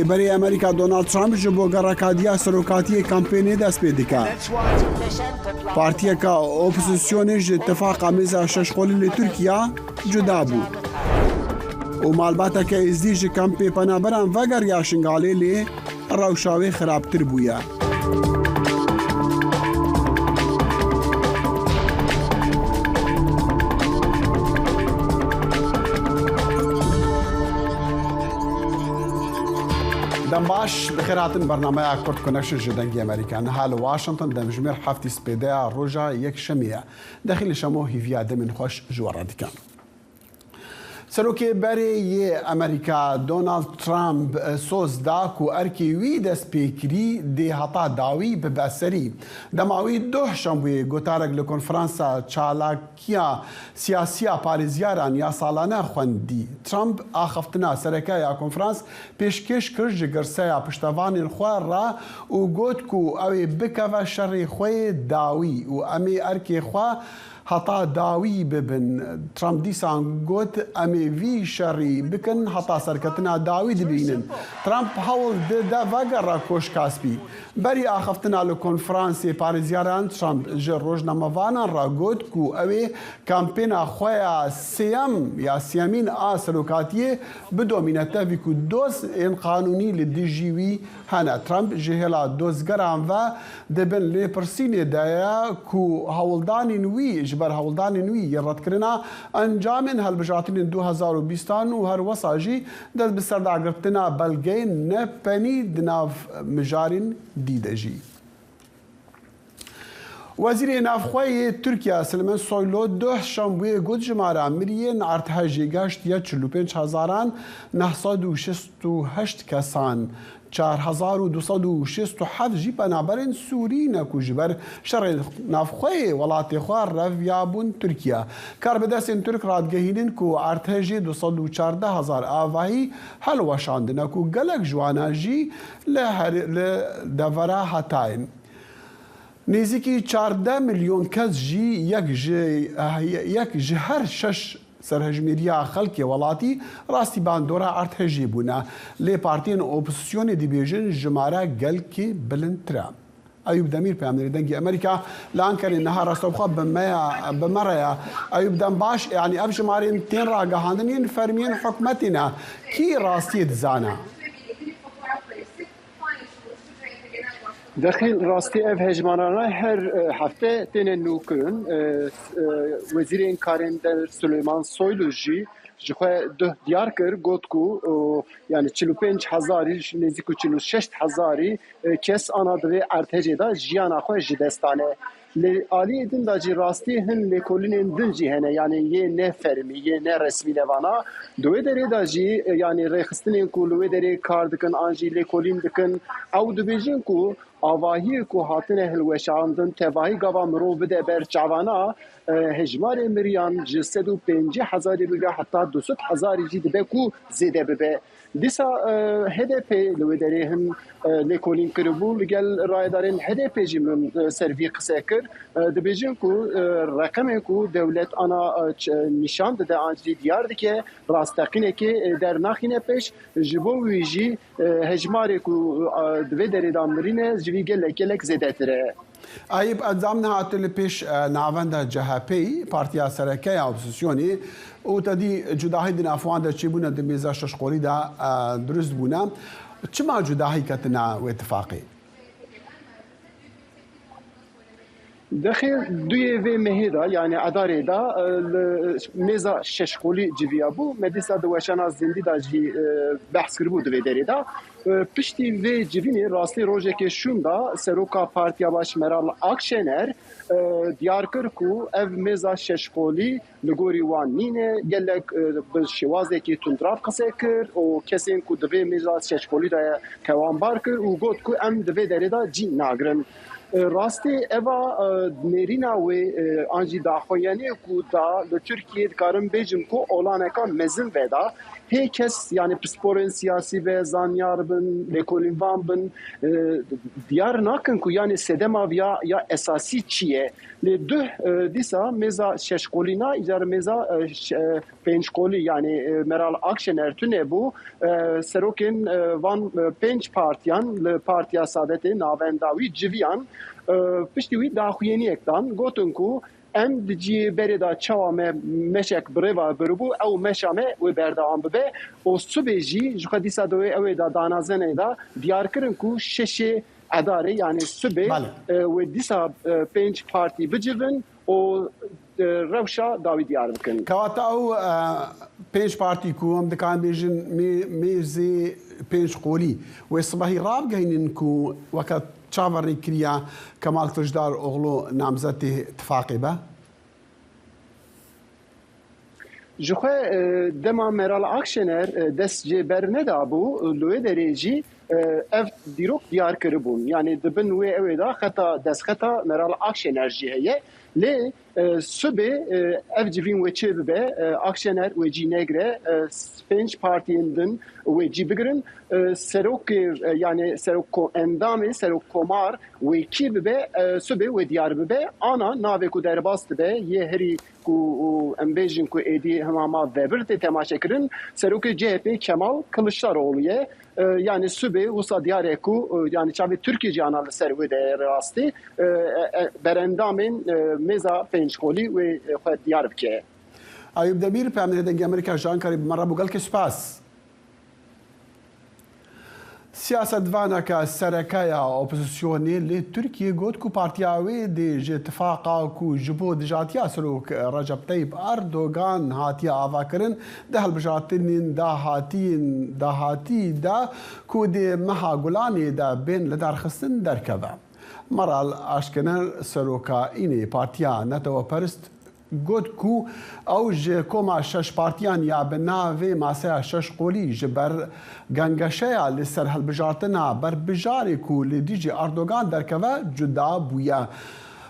برای امریکا دونالد ترامپ ji bo gerekadiya serokatiyê kampênê dest pê dike. Partiyeka opozisyonê ji ittifaqa mêza şeşxolî li Tirkiya cuda bû. û malbateke êzdî ji kampê penaberan vegeriya Şingalê lê rewşa wê xirabtir bûye. دم باش بخير هاتن برنامج كورت كونكشن جدنجي امريكا نها لواشنطن دمجمير حفتي سبيدا روجا يك شمية داخل شمو هيفيا دمن خوش جوارا ديكان سروكي بري امريكا دونالد ترامب سوز داكو اركي وي دس بيكري دي هطا داوي بباسري دماوي دوح شموي گوتارك لكونفرانسا چالاكيا سياسيا باريزياران يا سالانه خوندي ترامب اخفتنا سركايا كونفرانس پیشکش کرج گرسايا پشتوان الخوار را و گوتكو اوي بكوا شر خوي داوي و امي اركي خوا هطا داوي ببن ترامب ديسان قوت امي في شري بكن هطا سركتنا داوي دبينن ترامب هول دا فاقر كوش كاسبي بري اخفتنا لكونفرانسي باريزياران ترامب جر روجنا موانا را قوت كو اوي كامبينا خويا سيام يا سيامين سلوكاتيه بدومينتا فيكو دوز ان قانوني للدي جي وي هانا ترامب جهلا دوز قرام و دبن لي برسيني دايا كو هولداني نوي جبر هولدان نوی یرد کرنا انجام هالبجاتین 2020 و هر وساجی دست بسردا گرفتنا بلگه نپنی دناف مجارین دیدجی. وزیر نافخوای ترکیه سلمان سویلو دو شنبه گفت جماره مریین ارتحاجی گشت یا 45,000 968 کسان 4267 جی بنابرین سوری نکو جبر شر نافخوای ولات خوار رویابون ترکیه کار بدستین ترک رادگهینن کو ارتحاجی 214,000 آواهی هل وشاند نکو گلک جوانا جی لدورا هتاین نزدیکی 14 میلیون کس جی یک جهر شش سرهجمیریا خلکی ولاتی راستی باندورا ارتحاجی بونا لی پارتین اپوزیسیون دیبیجن جماره گلکی بلندترا. ایوب دمیر پیامداری دنگی امریکا لانکر نهار رستوخا بمریا ایوب دم باش یعنی اب جماره تین راگهاندنین فرمین حکمتنا کی راستی دزانا داخل راستی اف هجمانانه هر هفته تنه نوکن وزیر کارندر سلیمان سویلو جی جخوا ده دیار کر گوت کو یعنی 45,000 نزدیک 46,000 کس آنادوی ارتجی دا جیانا خو جدستانه عالی دن دا جی راستی هن لکولین دن جی هنه یعنی یه نه فرمی یه نه رسمی لوانا دوی داره دا جی یعنی ریخستنین کو لوی داره کار دکن آنجی لکولین دکن او دو بیجین کو آواهی کو هاتنه هلوشاندن تواهی گاوا مرو بده بر چوانا هجمار مریان جسد و 50,000 بگه حتی 200,000 جی دبه کو زیده ببه دیسا HDP لوی داره هم لکولین کربو لگل رای دارن HDP جی من سروی قصه کر دبیجین کو رقم کو دولت آنا نشان ده آنجی دیار که راستقینه که در نخینه پیش جبو ویجی هجمار کو دوی داره دامرینه جوی گلک زیده تره ایب ادامنا هاتل پیش ناوند جهپی پارتیا سرکه اپوزیسیونی او تدی جداهی دن افوان دا چی بونه دمیزا ششقوری دا درست بونه چما جداهی کتنا و اتفاقی داخل دوی و مهیدا یعنی اداره دا میزا ششقولی جویا بو مدیسا دوشانا زندی دا جی بحث کربو دوی داره دا پشتی و جوینی راستی روژه که شوندا سروکا پارتیا باش مرال اکشنر دیار کر کو اف میزا ششقولی لگوری وان نینه گلک بشوازه که تندراب قصه کر و کسین کو دوی میزا ششقولی دا کوان بار کر و گوت کو ام دوی داره دا جی ناگرن راستی اوا نرینا و آنجی داخویانی کو دا ترکیه کارم بیجم کو اولانکا مزن ودا هی کس یعنی پسپورن سیاسی و زانیار بن لکولینوان بن دیار ناکن کو یعنی سدما یا اساسی چیه لی دو دیسا مزا شش قولینا ایجار مزا پنج قولی یعنی مرال اکشنر تونه بو سروکن وان پنج پارتیان لپارتیا سادت ناونداوی جویان پشتی وی داخوینی اکتان گوتن کو ام دیجی بردا چوام مشک بروا بربو او مشامه و بردام به او صبحی جو خدیسا دوی او دا دانازنه دا دیار کرن کو شش اداره یعنی صبح و دیسا پنج پارتی بجون او روشا داوی دیار بکن کواتا او پنج پارتی کو هم دکان بیجن میزی پنج قولی و صبحی راب گینن کو وقت چاوری کریا کمال کلجدار اغلو نامزد اتفاقی با جوخه دما مرال اکشنر دست جبر ندابو لوی درجی اف دیروک دیار کربون یعنی دبن وی اویدا خطا دست خطا مرال اکشنر جیه لی صبح اف جوین و چه به اکشنر و جی نگره پنج پارتیندن و جی بگرن سروک یعنی سروک اندامی سروک کمار و کی به صبح و دیار به آنا ناوی کو در باست به یه هری کو امبیجن کو ایدی هماما وبرت تماشا کرن سروک CHP Kemal Kılıçdaroğlu'ya yani صبح وسا دیاره کو yani چاوی ترکی جانال سروی در راستی برندامین مزا پنج قولی و خود دیار بکه ایوب دبیر پیامنده دنگ امریکا جان کاری مرا بوگل که سپاس سیاستوانا که سرکایا اپوزیسیونی لی ترکیه گوت کو پارتیاوی دی اتفاقا کو جبو دجاتیا سروک رجب طیب اردوغان هاتیا آوا کرن ده البجاتین دا هاتی دا کو دی مها گولانی دا بین لدار خستن درکبه مرال اشکنر سروکا اینی پارتیا نتو پرست گوت کو اوج کوما شش پارتیان یا بناوی ماسه شش قولی جبر گنگشیا لسر هالبجارتنا بر بجاری کو لدیجی اردوغان درکوه جدا بویا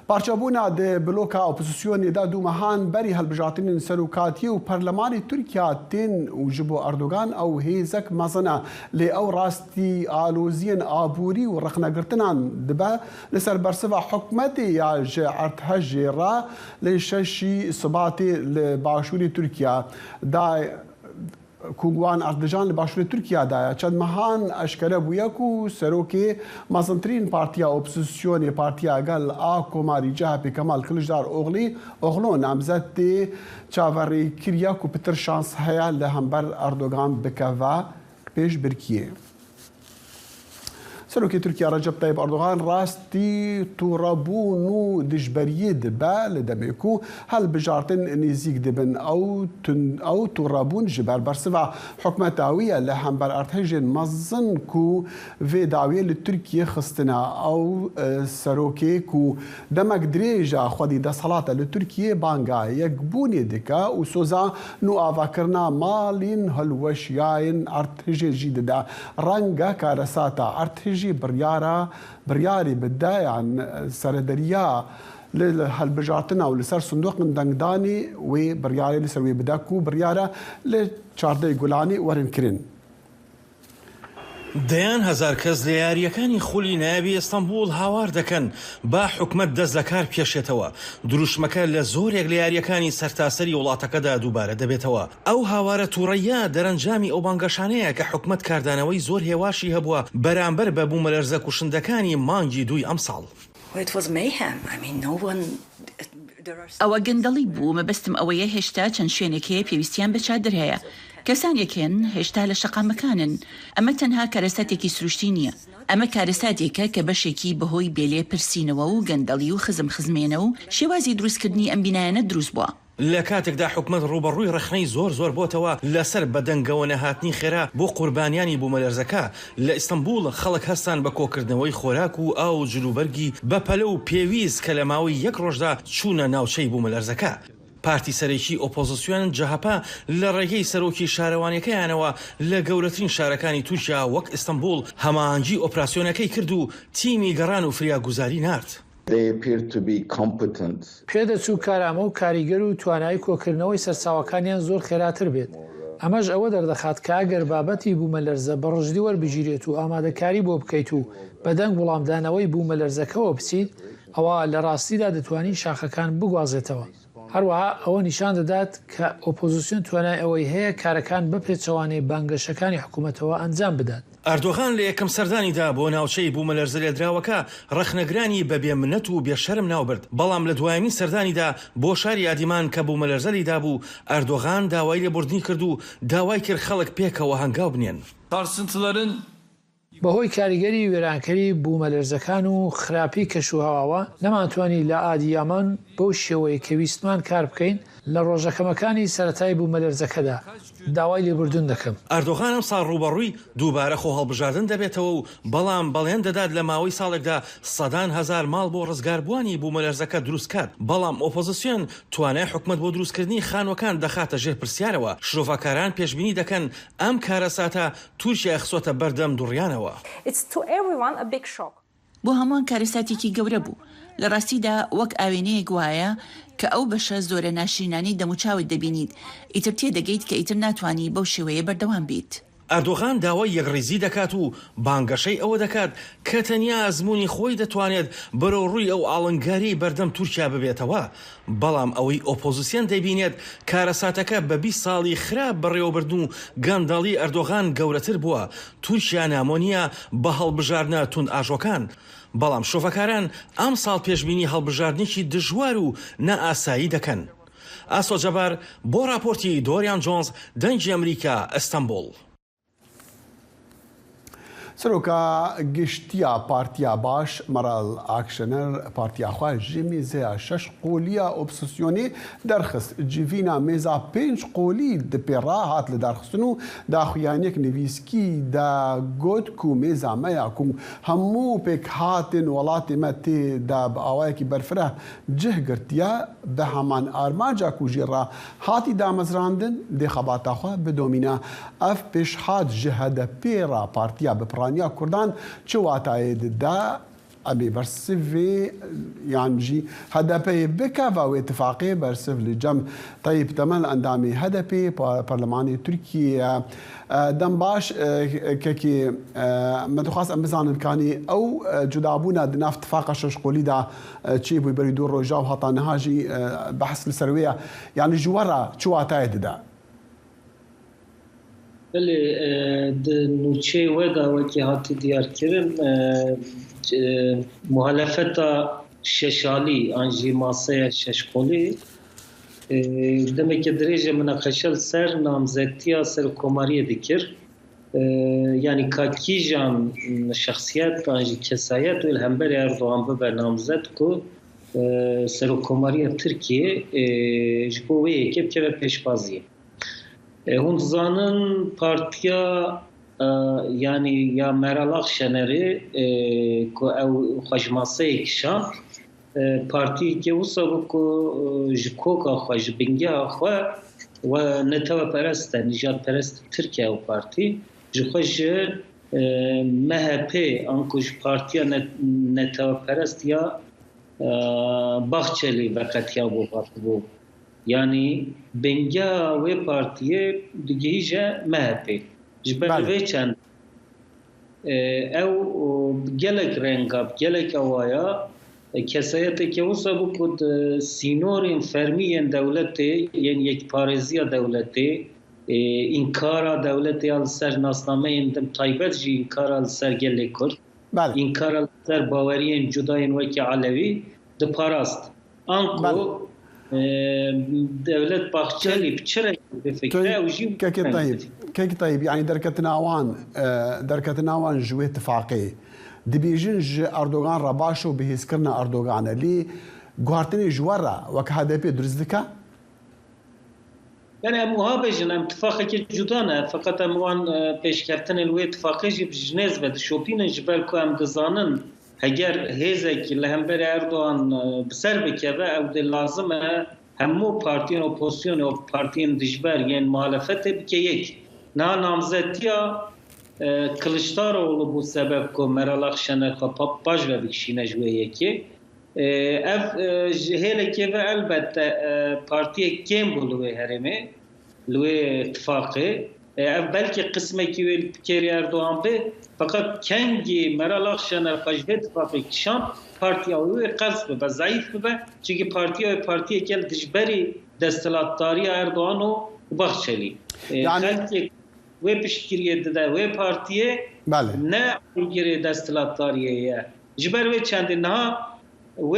پارچابونا ده بلوکا اپوزیسیونی دا دو مهان بری هالبجارتین سروکاتی و پرلمانی ترکیا تین و جبو اردوغان او هیزک مزنا لی او راستی آلوزین آبوری و رخنگرتنان دبا لسر برسوا حکمتی یا جعرتهجی را لششی صباتی لباشوری ترکیا دا کوگوان اردجان لباشوری ترکیا دایا چند مهان اشکره بویا کو سروکی مازنترین پارتیا اپوزیسیونی پارتیا گل آکوماری جهپی کمال کلجدار اغلو نامزد دی چاوری کریا کو پتر شانس هیا لهمبر اردوغان بکوا پیش برکیه سروکی ترکیا رجب طیب اردوغان راستی تورابونو دجبریه دبا لدمیکو هل بجارتن نزیک دبن او تورابون جبر برسوا حکمتاویه لهمبر ارتهجن مزن کو في داویه لترکیه خستنا او سروکی کو دمک دریجا خودی دا صلاة لترکیه بانگا یکبونی دکا و سوزا نو آوا کرنا مالین هلوشیاین ارتهجه جید دا رنگا کارساتا ارتهجه برياري بداية عن سردريا لهالبجارتنا ولسر صندوق من دنگداني وبرياري لسروي بداكو بريارة لچارده گولاني ورن كرين دەیان هەزار کەس لە یاریەکانی خولی نایابی ئەستەمبول هاوار دەکەن با حکومەت دەست لە کار پێشێتەوە دروشمەکە لە زۆرێک لە یاریەکانی سەرتاسەری وڵاتەکەدا دووبارە دەبێتەوە ئەو هاوارە تووڕەیە دەرەنجامی ئەو بانگەشانەیە کە حکومەت کاردانەوەی زۆر هێواشی هەبووە بەرامبەر بە بوومەلەرزە کوشندەکانی مانگی دووی ئەمساڵ ئەوە گەندەڵی بوو مەبەستم ئەوەیە هێشتا چەند شوێنێکەیە پێویستیان بە چادر هەیە کەسانێکن هێشتا لە شەقامەکانن ئەمە تەنها کارەساتێکی سروشتی نییە ئەمە کارەساتێکە کە بەشێکی بەهۆی بێلێ پرسینەوە و گەندەڵی و خزمێنە و شێوازی دروستکردنی ئەم بینایانە دروست بووە لە کاتێکدا حکومەت ڕوبەڕووی ڕخنەی زۆر بۆتەوە لەسەر بەدەنگەوە نەهاتنی خێرا بۆ قوربانیانی بوومەلەرزەکە لە ئیستەمبول خەڵک هەستان بە کۆکردنەوەی خۆراک و ئاو جلوبەرگی بەپەلە و پێویست کە لە ماوەی یەک ڕۆژدا چوونە ناوچەی بوومەلەرزەکە پارتی سەرەکی ئۆپۆزیسیۆن جەهەپا لە ڕێگەی سەرۆکی شارەوانیەکەیانەوە لە گەورەترین شارەکانی تووشیا وەک ئیستەمبول هەماهەنگی ئۆپراسیۆنەکەی کرد و تیمی گەڕان و فریاگوزاری نارد پێدەچوو کارامە و کاریگەر و توانایی کۆکردنەوەی سەرچاوەکانیان زۆر خێراتر بێت ئەمەش ئەوە دەردەخات کە ئەگەر بابەتی بوومەلەرزە بە ڕژدی وەربگیرێت و ئامادەکاری بۆ بکەیت و بەدەنگ وەڵامدانەوەی بوومەلەرزەکەەوە بچیت، ئەوە لە ڕاستیدا دەتوانین شاخەکان بگوازێتەوە. هەروەها ئەوە نیشان دەدات کە ئۆپۆزیسیۆن توانای ئەوەی هەیە کارەکان بە پێچەوانەی بانگەشەکانی حکوومەتەوە ئەنجام بدات. ئەردۆغان لە یەکەم سەردانیدا بۆ ناوچەی بوومەلەرزە لێدراوەکە ڕەخنەگرانی بە بێمنەت و بێشەرم ناوبرد، بەڵام لە دوایمین سەردانیدا بۆ شاری ئادیمان کە بوومەلەرزە لیدا بوو، ئەردۆغان داوای لێبوردنی کرد و داوای کرد خەڵک پێکەوە هەنگاو بنێن. تارسنتلەرن بەهۆی کاریگەری وێرانکەری بوومەلەرزەکان و خراپی کەشوهاوە نەمانتوانی لە ئادیامان بەو شێوەیە کە ویستمان کار بکەین لە ڕۆژەکەمەکانی سەرەتای بوومەلەرزەکەدا. داوای لێبوردن دەکەم. ئەردۆغان ئەم ساڵ ڕوبەڕووی دووبارە خۆ هەڵبژاردن دەبێتەوە و بەڵام بەڵێن دەدات لە ماوەی ساڵێکدا سەدان هەزار ماڵ بۆ ڕزگاربووانی بوومەلەرزەکە دروستکات، بەڵام ئۆپۆزیسیۆن توانای حکومەت بۆ دروستکردنی خانوەکان دەخاتە ژێر پرسیارەوە. شرۆڤەکاران پێشبینی دەکەن ئەم کارەساتە تورکیا خسۆتە بەردەم دوڕیانەوە. بۆ هەمووان کارەساتێکی گەورە بوو. لە ڕاستیدا وەک ئاوێنەیەک وایە کە ئەو بەشە زۆرە ناشرینانی دەموچاوت دەبینیت، ئیتر تێدەگەیت کە ئیتر ناتوانانی بەو شێوەیە بەردەوام بیت. ئەردۆغان داوای یەکڕێزی دەکات و بانگەشەی ئەوە دەکات کە تەنیا ئەزمموی خۆی دەتوانێت بەرەو ڕووی ئەو ئاڵنگاری بەردەم تورکیا ببێتەوە، بەڵام ئەوەی ئۆپۆزیسیۆن دەبینێت کارەساتەکە بە 20 ساڵی خراپ بەڕێوەبردن و گەندەڵی ئەردۆغان گەورەتر بووە. تورکیا نامۆنیە بە هەڵبژاردنە تون ئاژۆکان، بەڵام شۆڤەکاران ئەم ساڵ پێشبینی هەڵبژاردنێکی دژوار و نەئاسایی دەکەن. ئاسۆ جەبار بۆ راپۆرتی دۆریان جۆنز، دەنگی ئەمریکا، ئەستەمبول. سەرۆکە گشتیا پارتیا باش مەرال ئاکشنەر پارتیاخوا ژێمێزەیە 6 قۆلیە ئۆبسسیۆنێ دەرخست جیڤینە مێزا 5 قۆلی دپێڕا هات لە دەرخستن و داخویانێک نویسکی دا گوت و مێزا مەیاک و هەموو پێک هاتن وڵاتی مە تێدا بە ئاوایەکی بەرفرە جهگرتیە بە هەمان ئارماجا کوژێڕا هاتی دامەزراندن دێخەباتاخوا بدۆمینە ئەف پێشهات ji HDP-ra partiya بپڕانیا کوردان çi watayê dida ئەبێ بەرسivê yan jî HDP'yê bikeve wê tifaqê bersiv li cem Tayyip Temel endamê HDP Parlemanê Tirkiye dem baş kekê me dixwast em bizanin kanî ew cudabûna di nav tifaqa şeşqolî da çê bû berî du rojav heta niha jî behs li ser wê ye yanî ji we re çi watayê dida بله نوچه ودا وکی هاتی دیار کرن محالفتا ششالی انجی ماسه ششقولی demek ki derece münakaşal ser namzetiya ser komariye dikir yani kakijan şahsiyet anji kesayet ve hember Erdoğan ve namzet ku ser komariye Türkiye jbo ve ekip ke peşbaziye hund zanın partiya yani ya Meral Akşener'i ku ev xwajmaseyek şan parti ki usabı ku jikoka xwaj bingeha xwe ve netava perest nijat perest Türkiye o parti jixwaj MHP ankuj partiya netava perest ya Bahçeli vekatiya bu parti bu yani benga ve partiye digihije MHP jber ve çend ev gelek rengab gelek avaya kesayete ki usabı kud sinorin fermiyen devleti yani yekpareziya devleti inkara devleti al ser nasnameyin dem taybet ji inkara al ser gelek kur inkara al ser bavariyen judayen veki alevi de parast anko devlet Bahçeli بچرا بفكره وجي كيف طيب يعني دركتنا وان جوي اتفاقي دبيجن اردوغان رباشو بهسكرنا اردوغان لي غارتني جوارا وكهذا درزدكا يعني مهابجن اتفاقي جدانا فقط اموان پیشکفتن الوی اتفاقی جنیز و شوپین جبل کو ام دزانن اگر هیزک لهمبر اردوغان بسر بکبه او de lazım همو پارتین اپوزیسیون و پارتین دجبر yani muhalefet bike yek na namzetiya Kılıçdaroğlu bu sebep ko Meral Akşener kapaj ve bikşine jweye ki ev hele ki ve elbette partiye kim bulu ve herimi لو اتفاقي بلكي قسمه كي بكيري اردوغان بي فقط كنجي مرالاخشن القجبه اتفاقي كشان بارتي او قصب بضعيف به چونكي بارتي كل دجبري دستلاتاري اردوغانو بخشلي يعني وي بشكريه ده وي بارتي بله نه يجري دستلاتاريه جبر وي چندنا و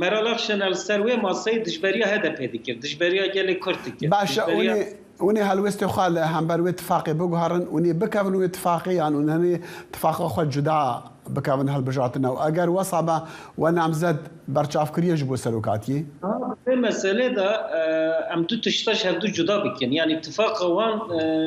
مرالاخشن السر و ماسه دجبريه هدف ديكر دجبريه جل كرتك باشا وني هالوست خال هم بر اتفاقي بوغهرن وني بكافن اتفاقي يعني وني اتفاق اخو جدا بكافن هالبجاتنا واجر وصبه ونعم زد برچاف كريه جبو سلوكاتي المساله ده ام تو تشتاش هر دو جدا بكن يعني اتفاق وان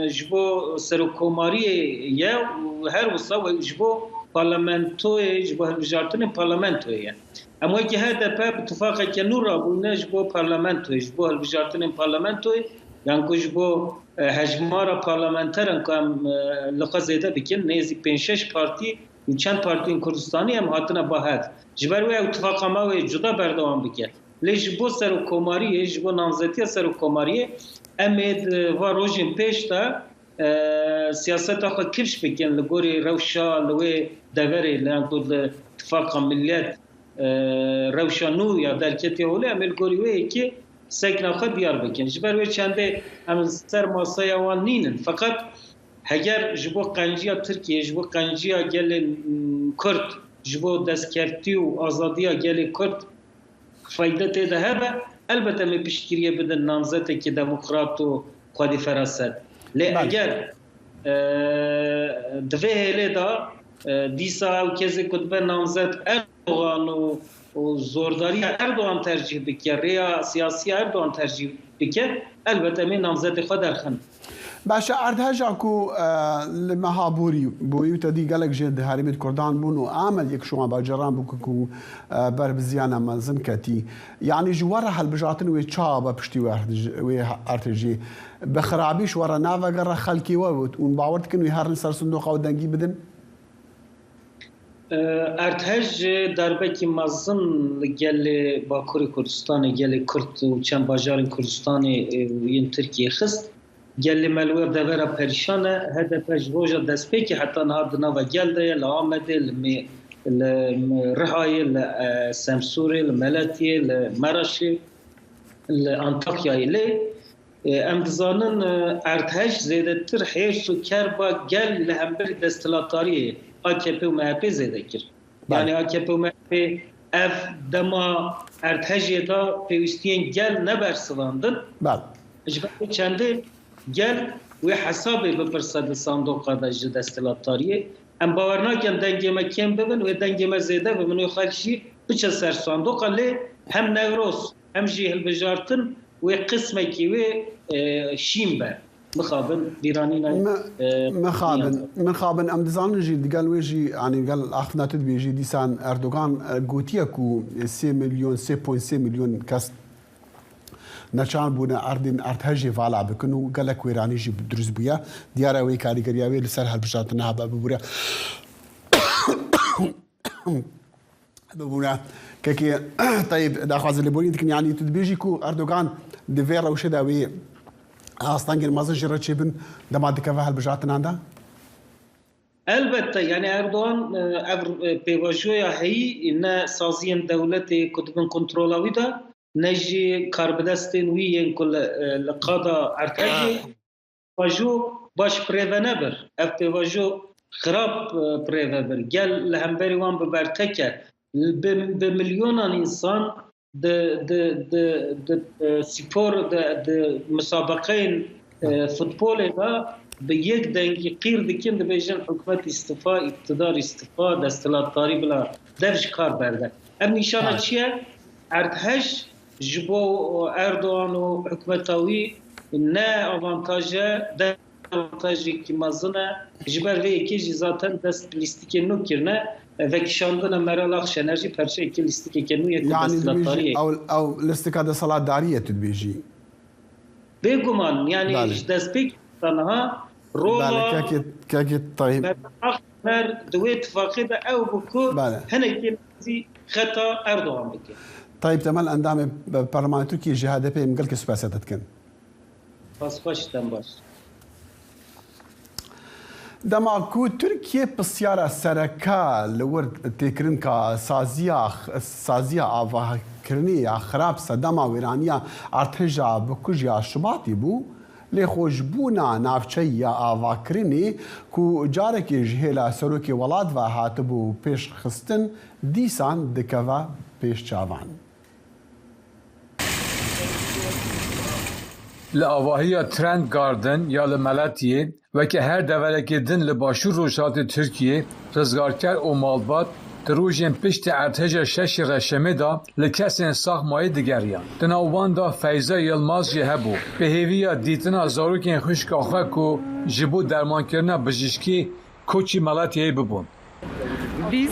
جبو سلوكوماري يا وهر وصا جبو parlamentoy ji bo hilbijartinê parlamentoy ye. Em wekî HDP bi tifaqeke nû rabûne ji bo parlamentoy ji bo hilbijartinên parlamentoy yan ku ji bo hejmara parlamenteran ku em li xwe zêde bikin nêzî 5-6 partî û çend partiyên Kurdistanî em hatine bahet. Ji ber wê ew tifaqama wê cuda berdewam bike. Lê ji bo serokkomariyê ji bo namzetiya serokkomariyê em ê di va rojên pêş de siyaseta xwe kirş bikin li gorî rewşa li wê deverê li ku li tifaka millet rewşa nû ya derketê holê em ê li gorî wê yekê sekna xwe diyar bikin. Ji ber wê çendê em ser masaya wan nînin. Feqet heger ji bo qenciya Tirkiye, ji bo qenciya gelê Kurd, ji bo destkeftî û azadiya gelê Kurd fayda tê de hebe elbette em ê piştgiriye bidin namzetekî demokrat û xwedî feraset. Lê eger divê hêlê da dîsa ew kesê ku dibe namzet Erdogan û zordariya Erdogan tercih bike, rêya siyasiya Erdogan tercih bike, elbette em ê namzetê xwe derxin. باشا اردهجا كو المهابوري بويو تدي قالك جد هارمت كردان بونو عمل يك شو باجران بوكو بربزيانا مازن كتي يعني جوار هالبجاتن وي تشابا بشتي وي ارتجي بخرابيش ورا نافا قرا خلكي ون باورت كن هارن سر صندوق او دنگي بدن ارتهج دربکی مازن گل باکوری کردستان گل کرد و چند باجار کردستان وین ترکیه خست گل ملوی دورا پریشانه هدف روجا دسپیکی حتی نهاد نوا گل ده لآمده لرهای لسمسوری لملتی لمرشی لانتاکیای لی ام دزانن ارتهج زیده تر حیش و کربا گل لهمبر دستلاتاریه AKP و MHP زیده کرد. یعنی AKP و MHP اف دما ارتهجی دا پیوستین گل نبرسواندن بله جبه چنده گل و حسابی بپرسد صندوق دا جد دستلاتاریه ام باورناکن دنگی ما کم ببن و دنگی ما زیده ببن و خلشی بچه سر صندوق لی هم نوروس هم جیهل بجارتن و قسمه کی و شیم بر مخابن بيرانينا مخابن ام دزان جي قال ويجي يعني قال اخنا تدبيجي ديسان اردوغان غوتيكو 6 مليون 6.6 مليون كاس نشان بونا اردن ارتهجي فالا بكنو قال لك ويراني جي بدرز بيا ديارا وي كاريغريا وي لسر هالبشاتنا بابوريا بابوريا كي طيب داخل اللي بولين يعني تدبيجي كو اردوغان ديفيرا وشداوي هاستانجل مازن جرت شبن دما دكفه هالبجاتنا عندها البته يعني اردوغان بيواجويا هي ان سازين دولتي كتبن كنترولاوي دا نجي كاربدستين وين كل القاده ارتجي واجو باش بريفنبر اف بيواجو خراب بريفنبر قال لهمبري وان ببرتكه بمليون انسان د سپور د مسابقين فوتبول دا بيك دنگي قير دكين د بيجن حكومت استفاء اقتدار استفاء دستلاتاري بلا درج کار برده ام نشانه چیه ارتهج جبو اردوغان و حكومتاوي نه avantaja da avantajı ki mazına jiber ve iki zaten dest listike no kirne ve kişandına Meral Akşenerji perşe iki listike kenu يعني او الاستكاده صلاه داريه تدبيجي بيغمان يعني دسبيك تنها رولا كاكي طيب اخر دويت فاقده او بكو هنا كي خطا اردوغان بك طيب تمام اندام برلمان تركي جهاد بي مقلك سباساتت كن پاسپاشتن باش. دماغو ترکیه بسیار سرکا لورد تکرین که سازیا آواه کرنی یا خراب صدما ویرانیا ارتجا بکجیا شباتی بو لی خوشبونا نافچه یا آواه کرنی کو جارکی جهیلا سروکی ولاد و هاتبو پیش خستن دیسان دکوا پیش چاوان. لآواهی ترند گاردن یا لملتیه و که هر دورکی دن لباشور روشات ترکیه رزگارکر و مالبات در روژین پشت ارتجا شش رشمه دا لکسین ساخمای دگریان. دناوان دا فیضا یلماز جه هبو. به هیویا دیتنا زاروکین خوشک آخوه کو جبو درمان کرنا بجیشکی کوچی ملتیه ببون. Biz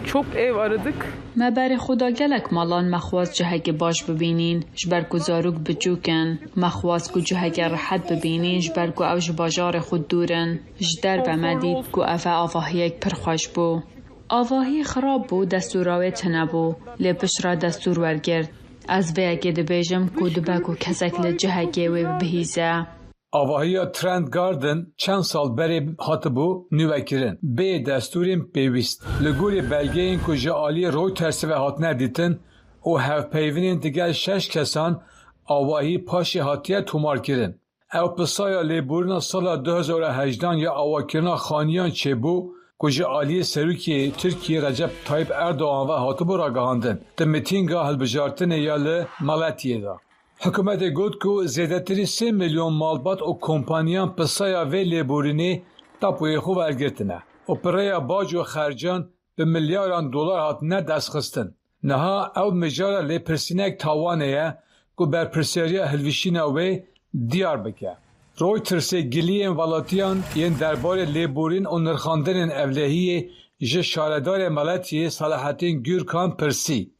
çok ev aradık. مبر خدا گلک مالان مخواست جهگ باش ببینین جبر کو زاروک بجوکن مخواست کو جهگ راحت ببینین جبر کو اوج باجار خود دورن جدر بمدید کو افا آواهیک پر خوش بو آواهی خراب بو دستوراوی تنبو لپش را دستور ورگرد از وی اگه دبیجم کو دبکو کسک لجهگی وی بهیزه آواهی ترند گاردن چند سال بری هاتبو نوکرن به دستورین پیوست لگوری بلگه این کجا آلی روی ترسی و هات ندیتن و هف پیوینین دیگر 6 کسان آواهی پاشی هاتیه تومار کرن او پسایا لیبورنا سال 2018 یا آواکرنا خانیان چه بو کجا آلی سروکی ترکیه رجب طایب اردوغان و هاتبو را گهاندن ده میتینگا هلبجارتن یا لملتیه دا حکومت گفت که زیادتری 3 میلیون مالبات و کمپانیان پسایا و لیبورینی تاپوی خو ورگرتنه و پریا باج و خرجان به میلیارد دلار هات نه دست خستن نها او مجارا لیپرسینک تاوانه که بر پرسیاریا هلویشین اوی دیار بکه روی ترسی گلیین والاتیان این دربار لیبورین و نرخاندن اولهی جه شاردار ملتی صلاحتین گürkan پرسی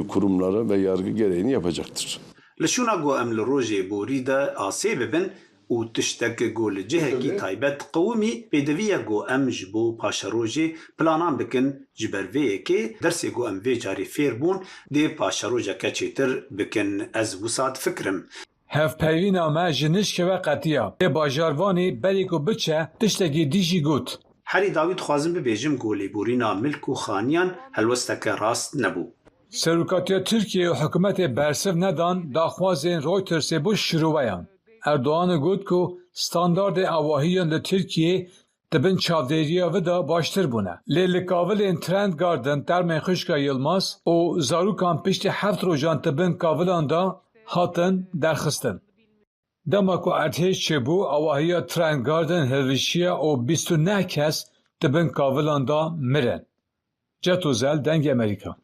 kurumları ve yargı gereğini yapacaktır. لشونا گو ام لروجي بوريدا آسي ببن و تشتك گو لجهكي تايبت قومي بيدوية گو ام جبو پاشا روجي پلانان بكن جبرويكي درسي گو ام في جاري فيربون دي پاشا روجا كچيتر بكن از وساد فكرم هف پیوینا ما جنشک و قطیا به باجاروانی بری کو بچه تشتگی دیجی گوت حری داوید خوازم ببیجم گو لیبورینا ملک و خانیان هلوستک راست نبو سروکاتیا ترکیه و حکومت برسف ندان داخوازین رویترس بو شروعیان. اردوغان گوت که ستاندارد آواهیان لترکیه دبن چاودیریا و دا باشتر بونه. لیلکاول این ترند گاردن در منخشکا یلماس و زاروکان پشت 7 روزان دبن کاولان دا هاتن درخستن. دما که ارتش چه بو آواهیا ترند گاردن هلویشیا و 29 کس دبن کاولان دا مرن. جتوزل دنگ امریکا.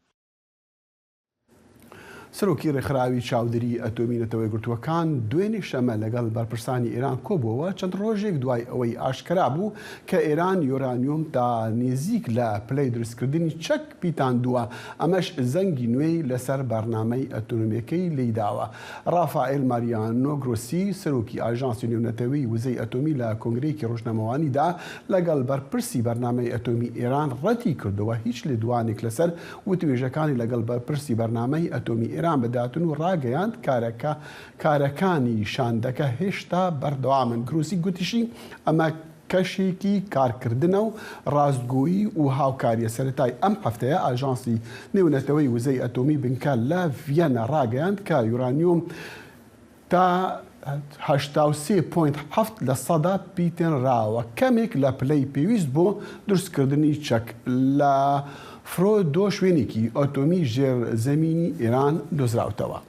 سەرۆکی ڕێکخراوی چاودێری ئەتۆمی نەتەوەی گرتووەکان دوێنێ شەمە لەگەڵ بەرپرسانی ئێران کۆبووەوە چەند ڕۆژێک دوای ئەوەی ئاشکرا بوو کە ئێران یۆرانیۆم تا نێزیک لە پلەی دروستکردنی چەک پیتاندووە ئەمەش زەنگی نوێی لەسەر بەرنامەی ئەتۆنۆمیەکەی لێداوە. ڕافائێل ماریانۆ گرۆسی سەرۆکی ئاژانسی نێونەتەوەی وزەی ئەتۆمی لە کۆنگرەیەکی ڕۆژنامەوانیدا لەگەڵ بەرپرسی بەرنامەی ئەتۆمی ئێران ڕەتی کردەوە هیچ لێدوانێک لەسەر وتوێژەکانی لەگەڵ بەرپرسی بەرنامەی ئەتۆمی ئێران بداتن و ڕاگەیاند کارەکانی شاندەکە هێشتا بەردەوامن. گرۆسی گوتیشی ئەمە کەشێکی کارکردنە و ڕاستگۆیی و هاوکاریە. سەرەتای ئەم هەفتەیە ئاژانسی نێونەتەوەی وزەی ئەتۆمی بنکە لە ڤیەنە ڕاگەیاند کە یورانیۆم تا 83.7% پیتێنراوە کەمێک لە پلەی پێویست بۆ دروستکردنی چەک لە فرۆدۆ شوێنێکی ئۆتۆمی ژێرزەمینی ئێران دۆزراوتەوە.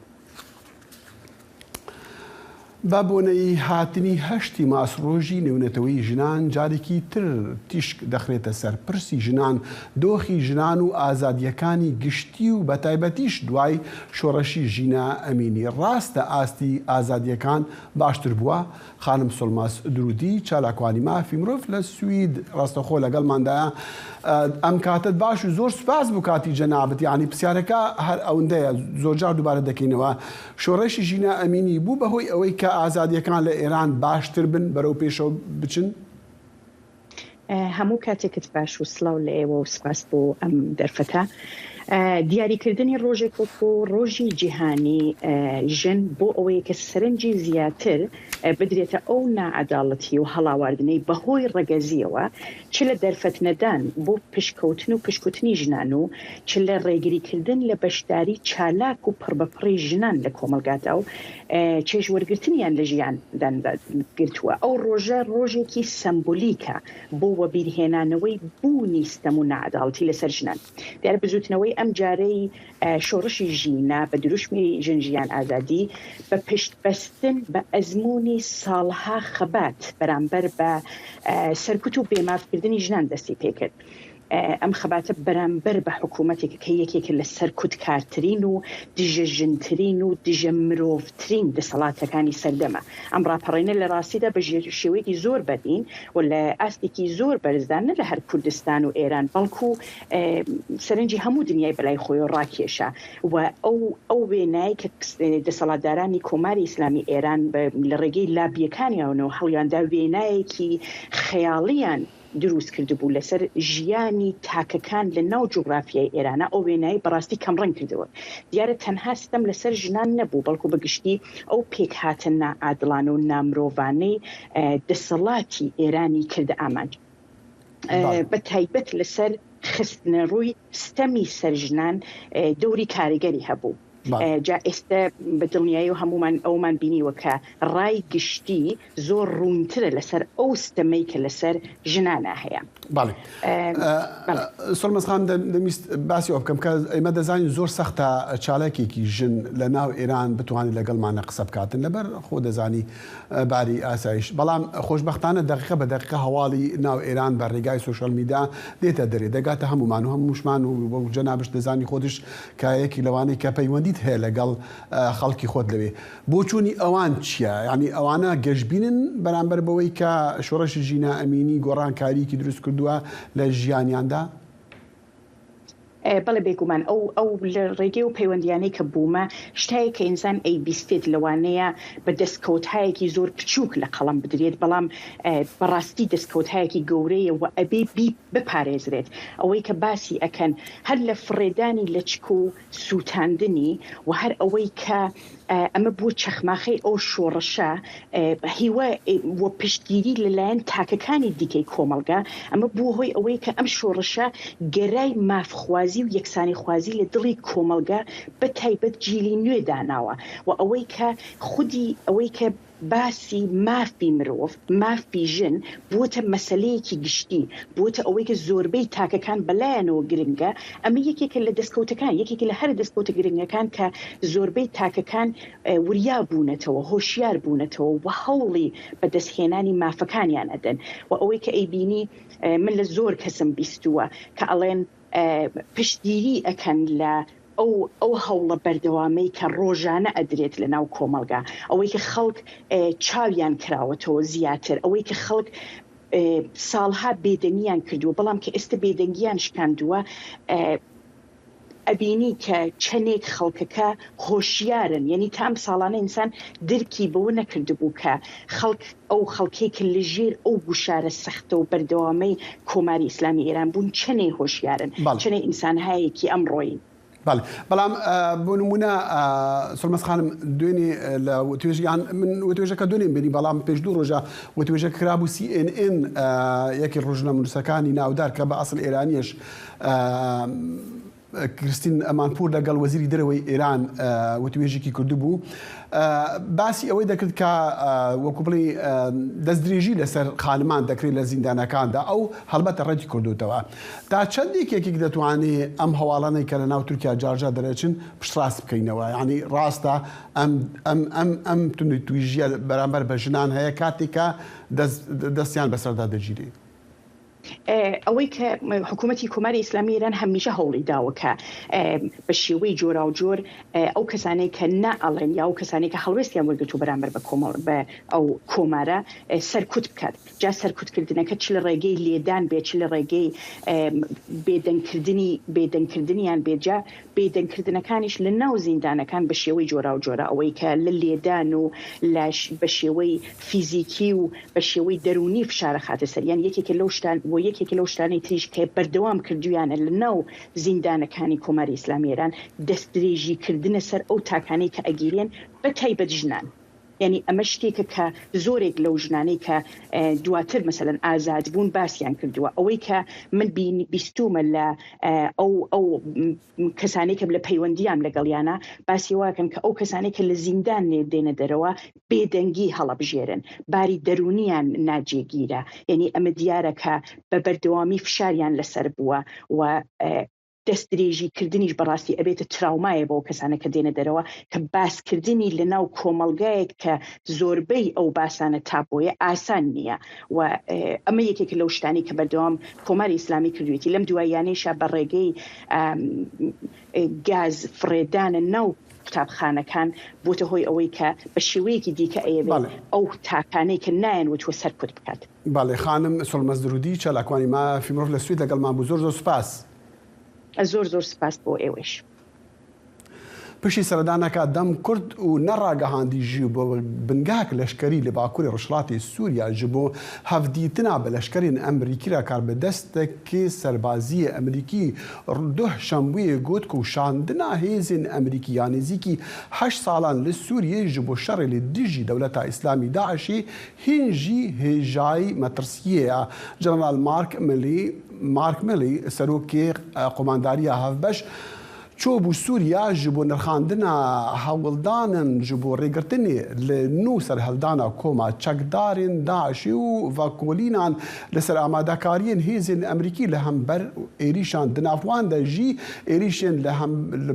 بە بۆنەی هاتنی هەشتی ماسڕۆژی نێونەتەوەی ژنان جارێکی تر تیشک دەخرێتە سەر پرسی ژنان، دۆخی ژنان و ئازادیەکانی گشتی و بەتایبەتیش دوای شۆڕەشی ژینە ئەمینی. ڕاستە ئاستی ئازادیەکان باشتر بووە؟ خانم سۆڵماس درودی چالاکوانی مافی مرۆڤ لە سوید ڕاستەخۆ لەگەڵماندایە. ئەم کاتت باش و زۆر سوپاس بوو کاتی جەنابەت، یعنی پرسیارەکە هەر ئەوەندەیە زۆرجار دووبارە دەکەینەوە. شۆڕەشی ژینە ئەمینی بوو بەهۆی ئەوەی کە ئازادیەکان لە ئێران باشتر بن بەرەو پێشەوە بچن؟ هەموو کاتێکت باش و سڵاو لە ئێوە و سپاس بۆ ئەم دەرفەتە. دیاریکردنی ڕۆژێک وەکو ڕۆژی جیهانی ژن بۆ ئەوەیە کە سەرنجی زیاتر بدرێتە ئەو نائەداڵەتی و هەڵاواردنەی بەهۆی ڕەگەزیەوە چ لە دەرفەتنەدان بۆ پشکەوتن و پشکوتنی ژنان و چ لە ڕێگریکردن لە بەشداری چالاک و پڕبەپڕی ژنان لە کۆمەلگادا و چێژوەرگرتنیان لە ژیاندان گرتووە. ئەو ڕۆژە ڕۆژێکی سمبولیکە بۆ وەبیرهێنانەوەی بوونی ستەم و نائەداڵەتی لەسەر ژنان. دیارە بزوتنەوەی ئەم جارەی شۆڕشی ژینە بە دروشمی ژنجیان ئازادی بە پشتبەستن بە ئەزمموی ساڵها خەبات بەرامبەر بە سەرکوت و بێمافکردنی ژنان دەستی پێکرد. ئەم خەباتە بەرامبەر بە حکوومەتێک کە یەکێکە لە سەرکوت کارترین و دژە ژنترین و دژە مرۆڤترین دەسەڵاتەکانی سەردەمە. ئەم ڕاپەڕێنە لە ڕاستیدا بە شێوەیەکی زۆر بەدین و لە ئاستێکی زۆر بەرزدان نە لە هەر کوردستان و ئێران بەڵکو سەرنجی هەموو دنیای بەلای خۆی و ڕاکێشە و ئەو وێنایی کە دەسەڵاتدارانی کۆماری ئیسلامی ئێران لە ڕێگەی لابیەکانیانەوە هەڵیاندا وێنایەکی خەیاڵیان دروست کرده بوو لەسەر ژیانی تاکەکان لە ناو جوگرافیای ئێرانە. ئەو وێنایی بەڕاستی کەمڕەنگ کردەوە. دیارە تەنها ستەم لەسەر ژنان نەبوو بەڵکو بەگشتی ئەو پێک هاتن نائادڵانە و نامرۆڤانەی دەسەڵاتی ئێرانی کردە ئامانج بە تایبەت لەسەر خستنە ڕووی ستەمی سەر ژنان دەوری کاریگەری هەبوو. جا ئێستا بە دڵنیایی و هەمومان ئەومان بینیوە کە ڕای گشتی زۆر ڕوونترە لەسەر ئەو ستەمەی کە لەسەر ژنانە هەیە. سۆڵمەزخان دەویست باسی ئەو بکەم کە ئێمە دەزانین زۆر سەختە چالاکێکی ژن لە ناو ئێران بتوانێت لەگەڵمانە قسە بکاتن لەبەر خۆ دەزانی باری ئاسایش. بەڵام خۆشبەختانە دقیقە بە دقیقە هەواڵی ناو ئێران بە ڕێگای سوشەل میدیا دێتە دەرێ دەگاتە هەمومان و هەمووشمان و جەنابش دەزانی خۆتش کایەکی لەوانەی کە پەیوەندیت هەیە لەگەڵ خەڵکی خۆت لەوێ. بۆ چوونی ئەوان چییە؟ یعنی ئەوانە گەشتبینن بەرامبەر بەوەی کە شۆڕەشی ژینە ئەمینی گۆڕانکاریکی دروست کردووە لە ژیانیاندا؟ بەڵێ بێگومان ئەو لە ڕێگەی و پەیوەندیانەی کە بوومە شتایە کە ئینسان بیستێت لەوانەیە بە دەستکەوتایەکی زۆر بچووک لە قەڵم بدرێت بەڵام بەڕاستی دەستکەوتایەکی گەورەیە و ئەبێ بپارێزرێت. ئەوەی کە باسی ئەکەن هەر لە فڕێدانی لەچک و سووتاندنی و هەر ئەوەی کە ئەمە بوو چەخماخەی ئەو شۆڕەشە هیوە وە پشتگیری لەلایەن تاکەکانی دیکەی کۆمەلگا ئەمە بوو هۆی ئەوەی کە ئەم شۆڕەشە گەرای مافخوازی و یەکسانی خوازی لە دڵی کۆمەلگا بە تایبەت جیلی نوێ داناوە و ئەوەی کە خودی ئەوەی کە باسی مافی مرۆڤ مافی ژن بووتە مەسەلەیەکی گشتی بووتە ئەوەی کە زۆربەی تاکەکان بەلایەنەوە گرنگە. ئەمە یەکێکە لە دەستکەوتەکان یەکێکی لە هەر دەستکەوتە گرنگەکان کە زۆربەی تاکەکان وریا بوونەتەوە هۆشیار بوونەتەوە و هەوڵی بەدەستهێنانی مافەکانیان ئەدەن و ئەوەی کە ئەیبینی من لە زۆر کەسم بیستووە کە ئەڵێن پشتگیری ئەکەن لە ئەو هەوڵە بەردەوامەی کە ڕۆژانە ئەدرێت لە ناو کۆمەلگا ئەوەی کە خەڵک چاویان کراوەتەوە زیاتر ئەوەی کە خەڵک ساڵها بێدەنگیان کردووە بەڵام کە ئێستا بێدەنگیان شکاندووە ئەبینی کە چەندێک خەڵکەکە هۆشیارن یعنی تام ساڵانە ئینسان درکی بەوە نەکردبوو کە خەڵک ئەو خەڵکێک لە ژێر ئەو گوشارە سەختە و بەردەوامەی کۆماری ئیسلامی ئێران بوون چەندێک هۆشیارن چەندێک ئینسان هەیەکی ئەمڕۆیی. بەڵام بۆ نمونە سۆڵمەز خانم دوێنێ لە وتوێژیان من وتوێژەکە دوێنێ بینی بەڵام پێش دوو ڕۆژە وتوێژە کرابوو CNN یەکی ڕۆژنە نووسەکانی ناودار کە بە ئەسڵ ئێرانیش کریستین ئەمانپور لەگەڵ وەزیری دەرەوەی ئێران وتوێژێکی کردبوو باسی ئەوەی دەکرد کە وەکو بڵێ دەستدرێژی لەسەر خانمان دەکرێت لە زیندانەکاندا ئەو هەڵبەتە ڕەتی کردوتەوە تا چەندێک یەکێک دەتوانێت ئەم هەواڵانەی کە لە ناو تورکیا جارجار دەرەچن پشتڕاست بکەینەوە یعنی ڕاستە ئەم تویژیە بەرامبەر بە ژنان هەیە کاتێکە دەستیان بەسەردا دەگیرێت. ئەوەی کە حکوومەتی کۆماری ئیسلامی ئێران هەمیشە هەوڵی داوە کە بە شێوەی جۆرا و جۆر ئەو کەسانەی کە نائەڵێن یا ئەو کەسانەی کە هەڵوێستیان وەرگرتووە بەرامبەر بە ئەو کۆمارە سەرکوت بکات. جا سەرکوتکردنەکە چ لە ڕێگەی لێدان بێت چ لە ڕێگەی بێدەنگکردنیان بێجا بێدەنگکردنەکانیش لە ناو زیندانەکان بە شێوەی جۆرا و جۆرە ئەوەی کە لە لێدان و بە شێوەی فیزیکی و بە شێوەی دەرونی فشارە خاتە سەر یان یەکێکە لەو شتان بۆ یەکێکی لەو شتانەی تریش کە بەردەوام کردویانە لە ناو زیندانەکانی کۆماری ئیسلامی ئێران دەستدرێژیکردنە سەر ئەو تاکانەی کە ئەگیرێن بە تایبەت ژنان. یعنی ئەمە شتێکە کە زۆرێک لەو ژنانەی کە دواتر مەسەلەن ئازاد بوون باسییان کردووە، ئەوەی کە من بیستومە لە ئەو کەسانی کە لە پەیوەندیان لەگەڵیانە باسی واکەن کە ئەو کەسانی کە لە زیندان دێنە دەرەوە بێدەنگی هەڵەبژێرن، باری دەرونیان ناجێگیرە. یعنی ئەمە دیارە کە بە بەردەوامی فشاریان لەسەر بووە و دەستدرێژیکردنیش بەڕاستی ئەبێتە تراومایە بۆ کەسانە کە دێنە دەرەوە کە باسکردنی لە ناو کۆمەڵگایەک کە زۆربەی ئەو باسانە تاپۆیە ئاسان نییە و ئەمە یەکێک لەو شتانی کە بەردەوام کۆماری ئیسلامی کردوێتی. لەم دوایانەیشە بە ڕێگەی گاز فڕێدانە ناو قوتابخانەکان بۆتە هۆی ئەوەی کە بە شێوەیەکی دیکە ئەیەوێت ئەو تاکانەی کە نایەنوتوە سەرکوت بکات. باڵێ خانم سڵمەز درودی چالاکوانی ما فیمرۆف لە سوید لەگەڵمان بوو. زۆر سوپاس. زۆر سپاس بۆ ئێوەش. پشتی سەردانەکە دەم کورد و نەڕاگەهاندی ژی بۆ بنگاک لەشکری لە باکووری ڕۆژهەڵاتی سووریا ji بۆ هەفدیتنا بە لەشکرین ئەمریکی را کار بەدەستێکی سەربازیە ئەمریکی دوه شەمبوویە گوت و شاندنا هێزین ئەمریکی یانێزیکی 8 ساڵان لە سووریە ji بۆ شەڕێ لە دژی دەولەتا ئیسلامی داعشی هینجی هێژایی مەترسیەیە. جەنەرال مارک میلی سەرۆکی قۆمانداریە هەفبەش چۆ بوو سووریا ji بۆ نرخاندنا هەوڵدانن ji بۆ ڕێگرتنی لە نو سەرهەڵدانا کۆما چەکدارên داعشی و ڤاکۆلینان لەسەر ئامادەکاریên هێزên ئەمریکی لە هەمبەر عێریشان دناواندا ژی عێریشên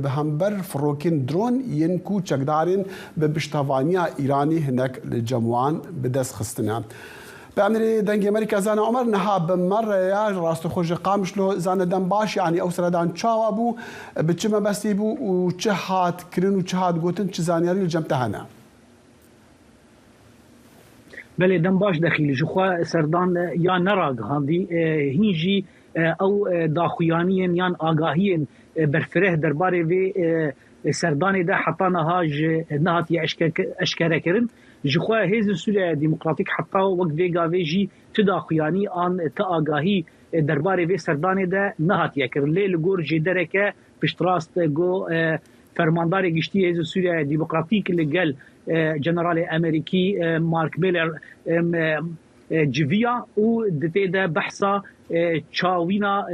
لە هەمبەر فڕۆکین درۆن yên ku çekdarên bi piştevaniya Îranî hinek li cemwan bi dest xistine. بأمر دنگ أمريكا زانا عمر نها بمرة يا راست خوش قامش له زانا دم باش يعني أو سردان شاوا بو بتشما بس يبو وشهاد كرين وشهاد قوتن شزانياري الجمتهنا. بله دم باش دخيل جخوا سردان يا نراق هندي هنجي أو داخويانيين يان آگاهيين برفره درباره في سردان ده حتى نهاج نهاتي أشكره كرن جخوا هیز سوریه دموکراتیک حتی وقت ویگا ویجی تداخیانی آن تآگاهی درباره وی سردانه ده نهاتیه کرد. لیل گور جدره که پشتراست گو فرماندار گشتی هیز سوریه دموکراتیک لگل جنرال امریکی مارک میلر جویا و دته ده بحثا چاوینا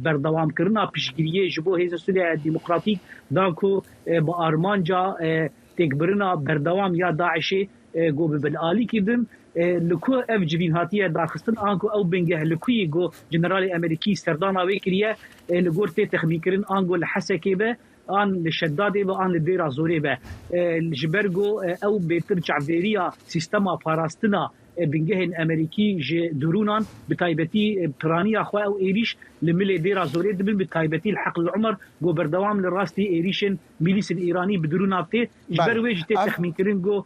بردوام کرنا پیشگیریه جبو هیز سوریه دموکراتیک داکو با آرمانجا تکبرنا بردوام یا داعشی گو بالعالی کردن لکو اف جوین هاتیه داخستن آنکو او بنگه لکوی گو جنرال امریکی سردانا ویکریه لگور تی تخمیکرن آنگو لحسکی به آن لشداده به آن لدیرا زوری به جبرگو او بیتر چعویریا سیستما پاراستنا بنگهن امریکی درونان بتایبتی پرانیا خو او ایریش لملی دیرا زوری دبن بتایبتی الحق العمر گو بردوام لراستی ایریشن میلیس ایرانی بدروناته جبرویج تی تخمین کرن گو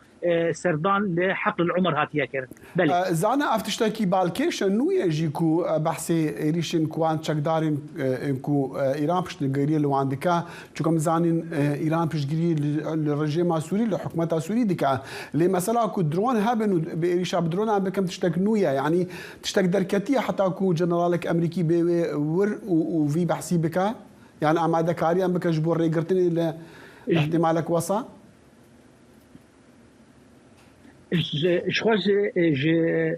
سردان لحق العمر هاتیه کرد. بله زانا افتشتاکی بالکیشن نوی جیکو بحث ایریشن کوان چکدارن کو ایران پشتگیری لواندکا چکم زانین ایران پشتگیری لرژیم سوری لحکومت سوری دکا لی مثلا کو درون هبن بإيريشا بدرون عم بكم تشتك نويا يعني تشتك دركتية حتى كو جنرالك أمريكي بور وفي بحسي بك يعني أمادة كاريا بك جبور ريقرتني لاحتمالك وصا شخص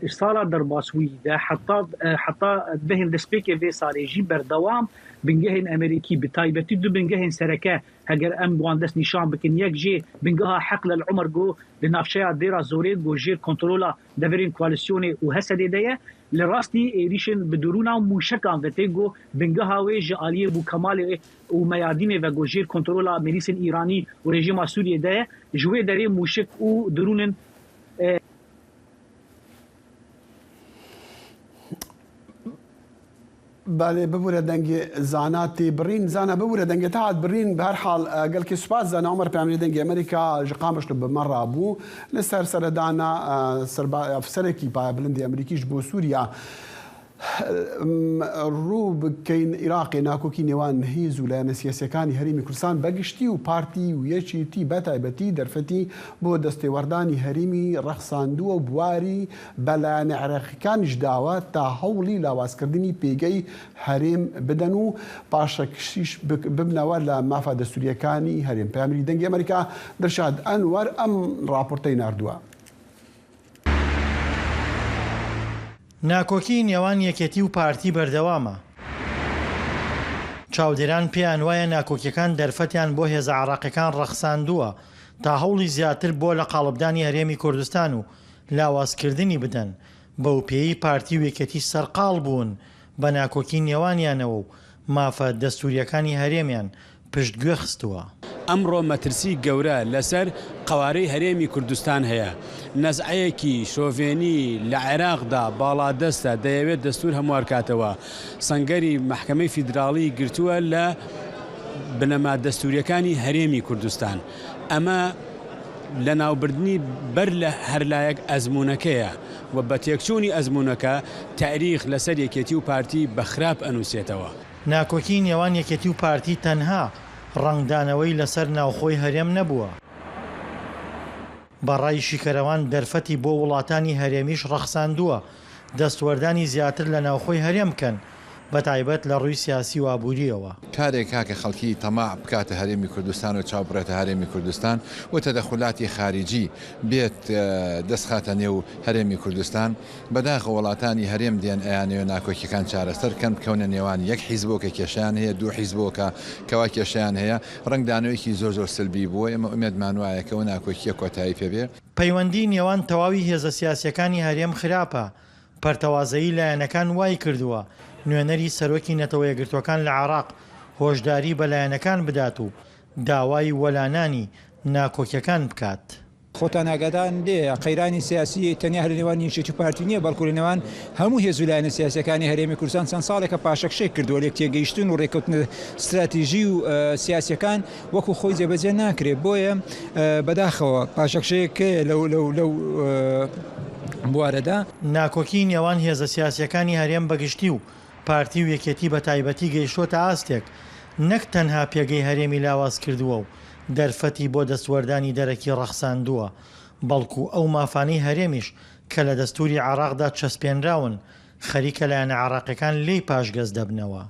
صار درباسوي ده حتى بهن دسبيك في صار يجي بردوام بنجهن امريكي بتايبتي دو بنجهن سركه هجر ام بواندس نشان بكن يكجي بنجها حقل العمر جو لنافشا ديرا زوريد جو جير كنترولا دفرين كواليسيوني وهسدي ديه لراستي ايريشن بدرونا موشكان فتيجو بنجها ويج علي بو كمال وميادين و جير كنترولا ميليس ايراني وريجيم سوريا ده جوي دري موشك و درونن بله ببوره دنگی زاناتی برین زانا ببوره دنگی تعاد برین به هر حال قال کی سپاس زانا عمر پیاملی دنگی امریکا جقامش لب مره ابو لسر سردانا سربا افسرکی با بلندی امریکیش بو سوریا ڕوو بکەین عێراقی ناکۆکی نێوان هێز و لایەنە سیاسیەکانی هەرێمی کوردستان بەگشتی و پارتی و یەکێتی بەتایبەتی دەرفەتی بۆ دەستێوەردانی هەرێمی ڕەخساندووە و بواری بە لایەنە عێراقیەکانیش داوە تا هەوڵی لاوازکردنی پێگەی هەرێم بدەن و پاشەکشیش ببنەوە لە مافە دەستوریەکانی هەرێم. پەیامەری دەنگی ئەمریکا دڵشاد ئەنوەر ئەم راپۆرتەی ناردووە. ناکۆکی نێوان یەکێتی و پارتی بەردەوامە. چاودێران پێیان وایە ناکۆکیەکان دەرفەتیان بۆ هێزە عێراقیەکان ڕەخساندووە تا هەوڵی زیاتر بۆ لە قاڵبدانی هەرێمی کوردستان و لاوازکردنی بدەن. بەو پێی پارتی و یەکێتی سەرقاڵ بوون بە ناکۆکی نێوانیانەوە و مافە دەستوریەکانی هەرێمیان پشتگوێ خستووە. ئەمڕۆ مەترسی گەورە لەسەر قوارەی هەرێمی کوردستان هەیە. نەزعەیەکی شۆڤێنی لە عێراقدا باڵادەستە دەیەوێت دەستور هەموارکاتەوە. سەنگەری محکەمەی فیدراڵی گرتووە لە بنەما دەستوریەکانی هەرێمی کوردستان. ئەمە لە ناوبردنی بەر لە هەرلایەک ئەزمونونەکەیە و بە تێکچوونی ئەزمونونەکە تاریخ لەسەر یەکێتی و پارتی بە خراپ ئەنووسێتەوە. ناکۆکی نێوان یەکێتی و پارتی تەنها ڕنگدانەوەی لەسەر ناوخۆی هەرێم نەبووە. بەڕای شیکەرەوان دەرفەتی بۆ وڵاتانی هەرێمیش ڕەخساندووە دەستوەردانی زیاتر لە ناوخۆی هەرێم بکەن بە تایبەت لە ڕووی سیاسی و ئابووریەوە. کارێک کاکە خەڵکی تەماع بکاتە هەرێمی کوردستان و چاوبڕێتە هەرێمی کوردستان و تەدەخولاتی خارجی بێت دەستخاتە نێو هەرێمی کوردستان بەداخە وڵاتانی هەرێم دێن ئەیانەوە ناکۆکیەکان چارەسەر کەم بکەونە نێوان یەک حیزبۆکە کێشیان هەیە دوو حیزبۆکە کەوا کێشیان هەیە ڕنگدانەوەیکی زۆر سلبی بووە. ئێمە ئومێدمان وایە کەەوە ناکۆکیە کۆتایی پێبێ. پەیوەندی نێوان تەواوی هێزە سیاسیەکانی هەرێم خراپە. پەرتەوازایی لایەنەکان وای کردووە نوێنەری سەرۆکی نەتەوە یەکگرتوەکان لە عێراق هۆشداری بە لایەنەکان بدات و داوای وەلانانی ناکۆکیەکان بکات. خۆتان ئاگادان لێ قەیرانی سیاسی تەنیا هەر لەنێوان یەکێتی و پارتی نییە بەڵکو لەنێوان هەموو هێز و لایەنە سیاسیەکانی هەرێمی کوردستان چەند ساڵێکە پاشەکشەی کردووە لێک تێگەیشتن و ڕێکەوتنە استراتیژی و سیاسیەکان وەکو خۆی جێبەجێ ناکرێت. بۆیە بەداخەوە پاشەکشەیەکە لەو بوارەدا ناکۆکی نێوان هێزە سیاسیەکانی هەرێم بەگشتی و پارتی و یەکێتی بە تایبەتی گەیشتۆتە ئاستێک نەک تەنها پێگەی هەرێمی لاواز کردووە و دەرفەتی بۆ دەستوەردانی دەرەکی ڕەخساندووە بەڵکو ئەو مافانەی هەرێمیش کە لە دەستوری عێراقدا چەسپێنراون خەریکە لایەنە عێراقیەکان لێی پاشگەز دەبنەوە.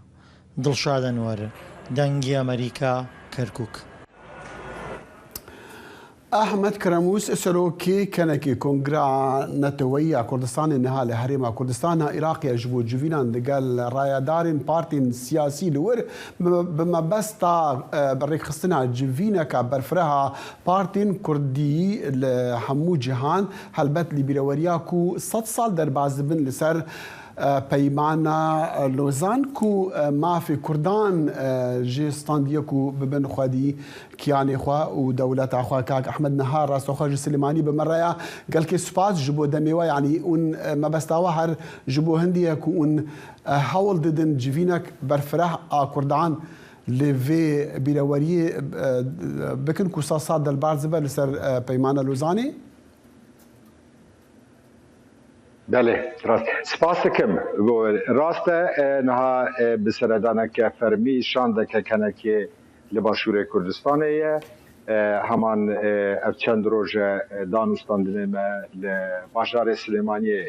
دڵشاد ئەنوەر، دەنگی ئەمریکا، کەرکووک. ئەحمەد کرەموس سەرۆکی کەنەکی کۆنگرا نەتەوەیی کوردستانی نەها لە هەرێما کوردستان عێراقیە ji بۆ civînan digel rayedarên partên siyasî li wir bi mebesta rêkxistina civîneka berfreha partên Kurdî li hemû cihan helbet li bîreweriya ku 100 sal derbas dibin li ser peymana Lozan ku mafê Kurdan ji standiye ku bibin xwedî kiyanê xwe û dewleta xwe kak Ehmed Nihar rastoxwe ji Silêmanî bi me raya gelkê spas ji bo demê we yanî ûn mebesta we her ji bo Hindiye ku ûn hewl didin civînek berfireh a Kurdan li vê bîreweriyê bikin ku sal delbar zibe li ser peymana Lozanê. بله راست سپاس کم راسته نها بسردانه که فرمی شانده که کنه که لباشور کردستانه همان افچند روز دانستاندنه ما لباشار سلیمانی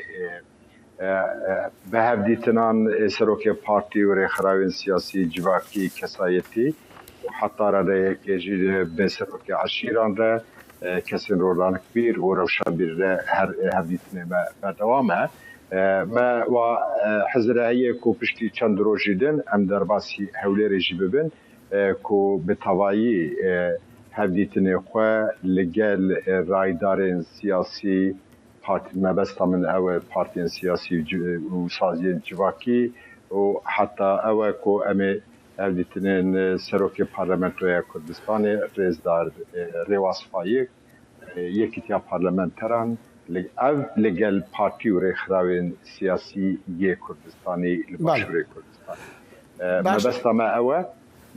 به هفدیتنان سروک پارتی و رخراوین سیاسی جواکی کسایتی حتی را ده کجید به سروک عشیران ده kesin rolanık bir uğraşan bir de her ditne ve devamı ve hazırayı kupuştu çand rojidin em derbasi hevleri jibin ku betavayı her ditne xwe legel raydarın siyasi parti mebestamin ev partinin siyasi u saziyen civaki o hatta ev ku eme ev ditinin seroki parlamentoya Kurdistan'ı rezdar revasfayı yekitiya parlamenteran ev legel parti u rexravên siyasî yê Kurdistanê li başûrê Kurdistan. Mebesta me ew e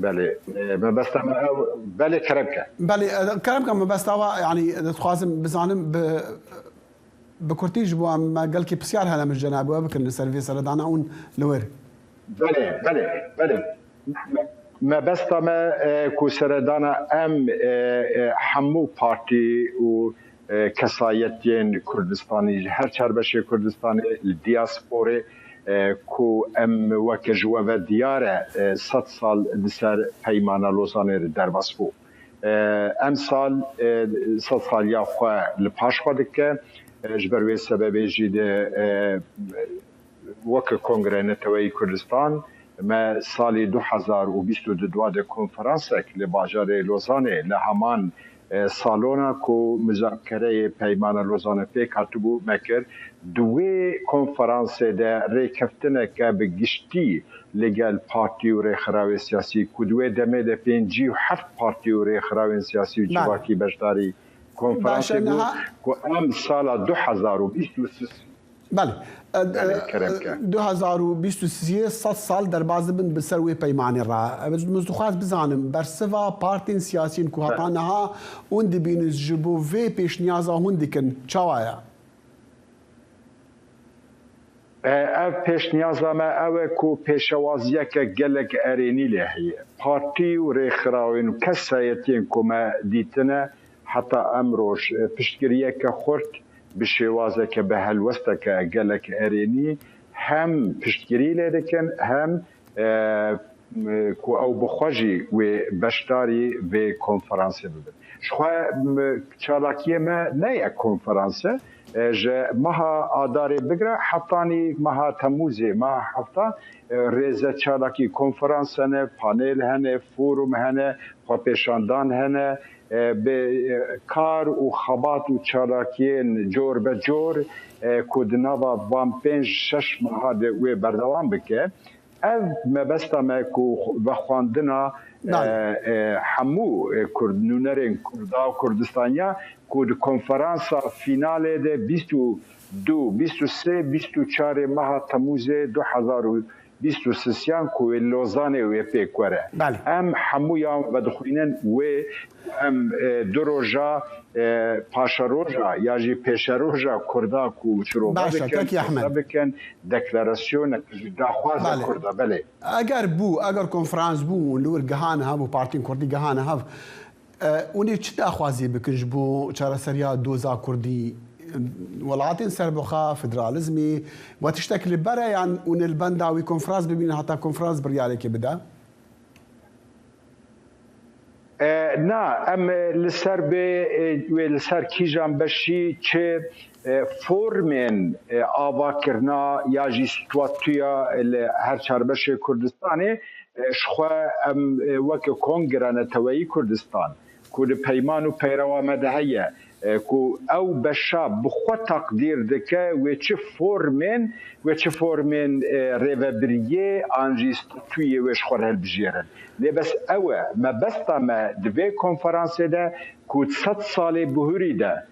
belê mebesta me ew belê keremke. Belê keremke mebesta we yanî dixwazim bizanim bi بكورتيج بو ما قال كي بسيار هلا من جناب وبكن السيرفيس ردانا اون لوير بله ما بس ما كو سردانا ام حمو بارتي و كسایتین کردستانی هر چربش کردستانی الدیاسپوره کو ام وک جواب دیاره 100 سال لسر پیمان لوزانه در بسپو ام سال 100 سال یا خو لپاش خود که جبروی سبب جید وک کنگره نتوی کردستان ما سال 2022 ده کنفرانس که باجار لوزانه لهمان سالونا کو مذاکره پیمان لوزانه پیک هاتبو مکر دوی کنفرانس ده ریکفتنه که بگشتی لگل پارتی و ریخراوی سیاسی کدوی دمه ده 57 پارتی و ریخراوی سیاسی و جواکی بشداری کنفرانس بو که ام سال 2023 بله 2023 100 سال در باز بن بسروي پیمانی را مزدخات بزانم برسوا پارتین سیاسین کو هاتانها اند بینز جبو و پیش نیازا هندکن چوایا اف پیش نیازا ما او کو پیشوازیه که گلک ارینی لهیه پارتی و ریخراوین و کسایتین کو ما دیتنه حتی امروش پشتگیریه که خورد بشوازه که به هلوسته که گلک ارینی هم پشتگیری لیدکن هم کو او بخواجی و بشتاری و کنفرانسی ببین شخواه چالاکیه ما نه یک کنفرانسه جه مها آداری بگره حتانی مها تموزی مها حفتا ریزه چالاکی کنفرانس هنه پانیل هنه فوروم هنه خواپیشاندان هنه به کار و خبات و چالاکین جور به جور کودناوا وام 5-6 ماه ده و بردوام بکه او مبستا ما کو بخواندنا همو کردنونرین کردا و کردستانیا کود کنفرانس فینال ده 22 23 24 ماه تموز 2023 کو لوزانه و پیکوره ام همو یا بدخوینن و ام دروجا پاشروجا یا جی پیشروجا کردا کو شروع بکن دکلاراسیون داخواز کردا بله اگر کنفرانس بو لور گهانه ها بو پارتین کردی گهانه ها اونی چه داخوازی بکنج بو چاره سریا دوزا کردی ولاتين سربخا فدراليزمي وتشتكل برا يعني ون البنداوي كونفرانس ببين حتى كونفرانس بريالي كي بدا نا ام لسر كيجان بشي چه فورمن آوا کرنا یا جی ستواتویا هر چربش کردستانه شخوا ام وک کنگران توی کردستان کود پیمان و پیروا مدهیه کو او بشا بخوا تقدیر دکه و چه فورمن ریوبریه انجیستوی وش خورهل بجیرن لی بس او ما بستا ما دوی کنفرانس ده کو 100 سال بهوری ده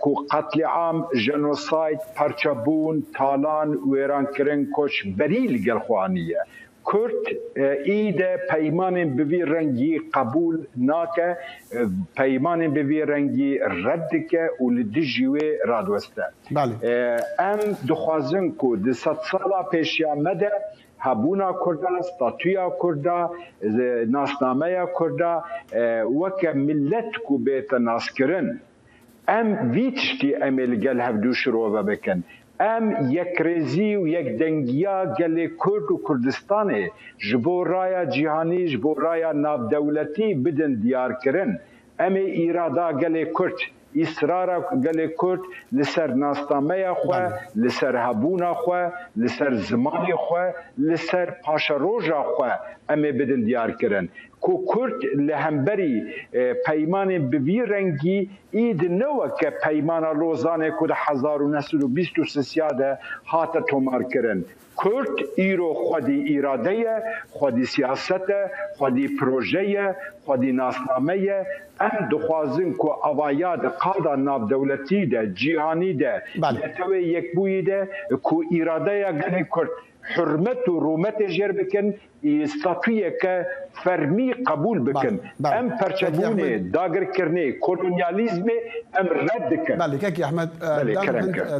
کو قتل عام جنوساید پرچبون تالان ویران کرن کش بریل گلخوانیه کرد ایده پیمان بوی رنگی قبول ناکه پیمان بوی رنگی رد که و لدیجیوه رادوسته ام دخوازن که ده 100 سالا پیشی آمده هبونا کرده ستاتویا کرده ناسنامه کرده وکه ملت که بیت ناس کرن ام ویچتی امیل گل هفدوش رو بکن ام یک ریزی و یک دنگیا گل کرد و کردستانه جبو رایا جیهانی جبو رایا ناب دولتی بدن دیار کرن ام ایرادا گل کرد اصرار گل کرد لسر ناستامه خواه لسر هبونا خواه لسر زمان خواه لسر پاشا روژا خواه ام بدن دیار کرن کو کرد لهمبری پیمان بوی رنگی اید نو که پیمان روزانه کد 1923 هات تومار کرن کرد ایرو خودی اراده خودی سیاست خودی پروژه خودی ناسنامه ام دخوازن که اوایاد قادا ناب دولتی ده جیهانی ده توی یک بوی ده که اراده گلی کرد حرمت و رومت جر بکن استاتویه که فرمی قبول بکن ام پرچبونه داگر کرنه کولونیالیزم ام رد کن. بله كاكي احمد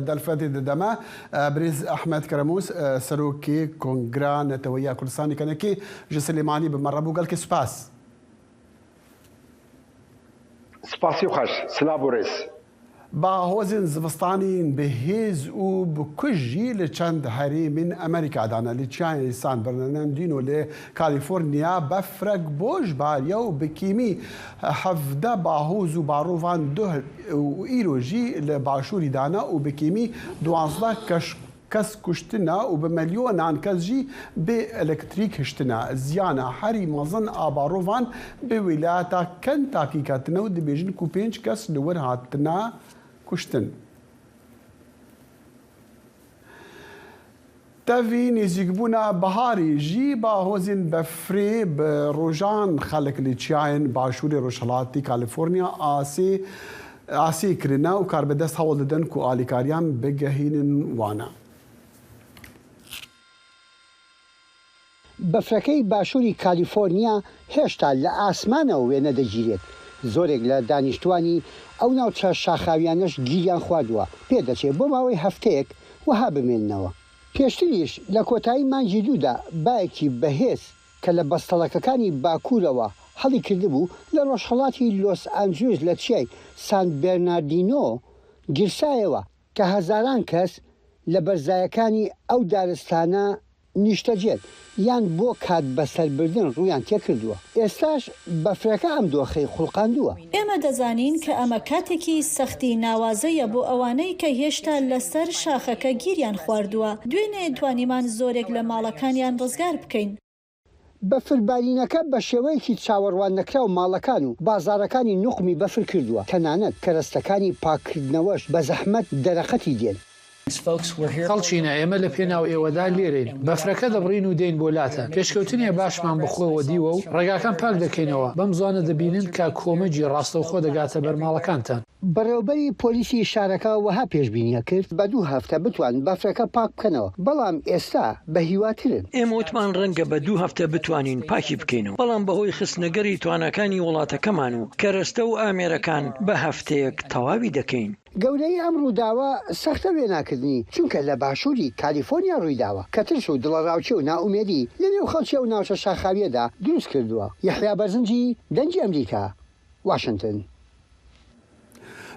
دلفتي دما بريز احمد كرموس سروكي كونغرا نتويا كردستاني كنكي جسليماني بمربو قال كي سباس سپاسی خوش سلابوريس با هوزن زفستاني بهيز و بكجي لچند هري من امريكا دانا لچان سان برناردينو لكاليفورنيا بفرق بوش باريو بكيمي حفده باهوز و باروفان ده و ايروجي لباشوري دانا و بكيمي 12 کس کشتنا و به میلیونان کس جی به الکتریک هشتنا زیانا هری مزن آباروان به ولایتا کنتاکی کتنا و دبیجن کو 5 کس لور هاتنا کشتن. تاوی نزیکبونا بهاری جی با هوزین بفری بروجان خلق لیچیاین باشور روشلاتی کالیفورنیا آسی کرنا و کار به دست حول دادن کو آلیکاریان بگهین وانا. بەفرەکەی باشووری کالیفۆرنیا هێشتا لە ئاسمانەوە وێنە دەگیرێت. زۆرێک لە دانیشتوانی ئەو ناوچە شاخاویانەش گیریان خواردووە. پێدەچێت بۆ ماوەی هەفتەیەک وها بمێننەوە. پێشتریش لە کۆتایی مانگی دوودا بایەکی بەهێز کە لە بەستەڵەکەکانی باکوورەوە هەڵی کردبوو لە ڕۆژهەڵاتی لۆس ئانجلس لە چیای سان بێرناردینۆ گرسایەوە کە هەزاران کەس لە بەرزایەکانی ئەو دارستانە نیشتەجێت یان بۆ کات بەسەربردن ڕوویان تێکردووە. ئێستاش بەفرەکە ئەم دۆخەی خوڵقاندووە. ئێمە دەزانین کە ئەمە کاتێکی سەختی ناوازەیە بۆ ئەوانەی کە هێشتا لەسەر شاخەکە گیریان خواردووە. دوێنێ توانیمان زۆرێک لە ماڵەکانیان ڕزگار بکەین. بەفربارینەکە بە شێوەیەکی چاوەڕوان نەکراو ماڵەکان و بازارەکانی نوقمی بەفر کردووە. تەنانەت کەرەستەکانی پاکردنەوەش بە زەحمەت دەرەخەتی دێن. خەڵچینە ئێمە لە پێناو ئێوەدا لێرەین بەفرەکە دەبڕین و دێن بۆ لاتە پێشکەوتنیە باشمان بخۆوە دیوە و ڕێگاکان پاک دەکەینەوە بەم زوانە دەبینن کە کۆمەجی ڕاستەوخۆ دەگاتە بەرماڵەکانتان. بەڕێوبەری پۆلیسی شارەکە وەها پێشبینیە کرد بە 2 هەفتە بتوان بەفرەکە پاک بکەنەوە بەڵام ئێستا بە هیواترن. ئێمە وتمان ڕەنگە بە 2 هەفتە بتوانین پاکی بکەینەوە بەڵام بەهۆی خستنەگەری توانەکانی وڵاتەکەمان و کەرەستە و ئامێرەکان بە هەفتەیەک تەواوی دەکەین. گەورەی ئەم ڕووداوە سەختە وێناکردنی چونکە لە باشووری کالیفۆرنیا ڕوویداوە کە ترس و دڵەڕاوچی و ناومێدی لەنێو خەڵکی و ناوچە شاخاویەدا دروست کردووە. یەحیا بەرزنجی دەنجی ئەمریکا واشنگتن.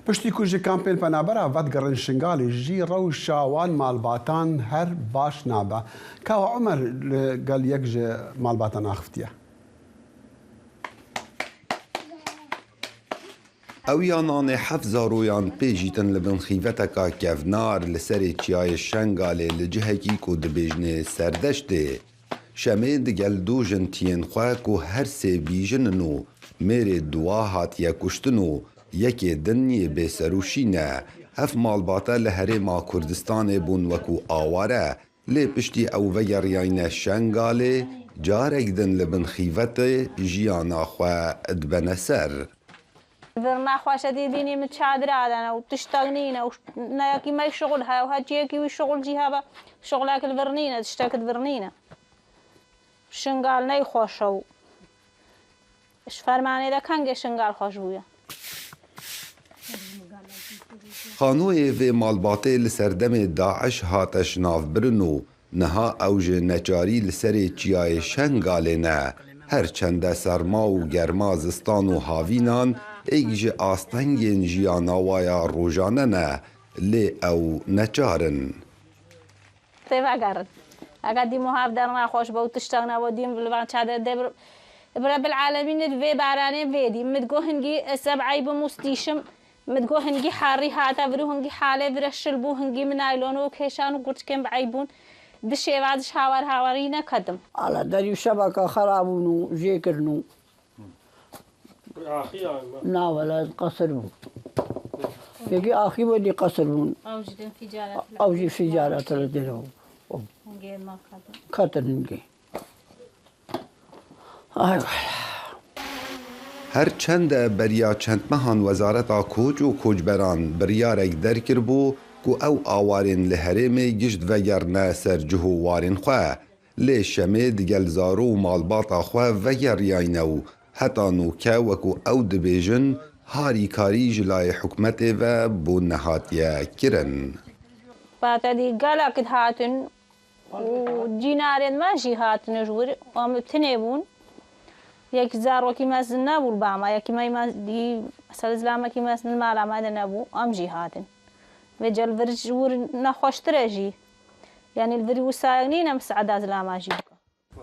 پشتی کوژی کامپین پەنابەرە ڤەتگەڕن شنگالی ژی ڕەو شاوان ماڵباتان هەر باش نابە. کاوە عومەر لەگەڵ یەک ژێ ماڵباتان ئاخفتیە. ئەویانانێ حەف زاڕۆیان پێژیتن لە بن خیڤەتەکە کەڤنار لەسەرێ چیایە شەنگالێ لە جهەکی کو دەبێژنێ سەردەشتێ. شەمێ دگەل دوژن تیێنخواک و هەر سێ بیژنن و مێرێ دوا هاتیە کوشتن و یەکێ دنیێ بێسەروشینە. هەف ماڵباتە لە هەرێما کوردستانێ بوون وەکو ئاوارە لێ پشتی ئەو ڤەگەڕیاینە شەنگالێ جارێک دن لە بن خیڤەتێ ژیانا خوا دبەنە سەر. ناخواشە دیبینی من چادرادانە و تشتێک نینە و نایەکی مای شغل هەیە و هەرچیەکی وی شغڵجی هەبە شغڵاکل ڤڕنینە تشتێکت ڤڕنینە شنگال نەیخۆشە و فەرمانێ دەکەنگێ شنگال خۆش بووە. خانوویê vê malbatê li ser demê Daeş hate şinavbirin û niha ew ji neçarî li serê çiyayê şengalê ne. Her çende serma û germa zistan û havînan êk ji astengên jiyana waya rojane ne lê ew neçarin. تێڤگەڕن ئەگەر دیمە هاف دەرناخۆش بە و تشتێک نەوە دیم لەوان چادر دەبر برە بالعالەمینت vê baranê vêdî min got hingî sebعey bim û stîşim min got hingî herî hate vir û hingî halê vir şil bû hingî min naylon û kêşan û gurçkên beعey bûn di şêvaziş hawar hawarî nekedim. Ala derî şebeka xerab bûn û jêkirin û navela qesir bû. Yekî axî wedî qesir bûn ew jî ficaret li dêre ketin hingî. Her çende beriya çendmehan Wezareta Koç û Koçberan biryarek derkir bû کو او آوارین لهرم گشت وگرنه سرجه وارین خواه لی شمید گلزارو و مالباطا خواه وگریاینو حتی نوکه وکو او دبیجن هاری کاری جلای حکمت و بو نهاتیه کرن. بعد قال كد هاتن ودينارين ماشي هاتن جور ومتنبون يك زارو كي ماس نابو الباما يك ما دي سلزلامه كي ماس المال ما نابو امجي هاتن وجل فرج جور نخوش ترجي يعني الفري وساينين مسعدا زلاماجي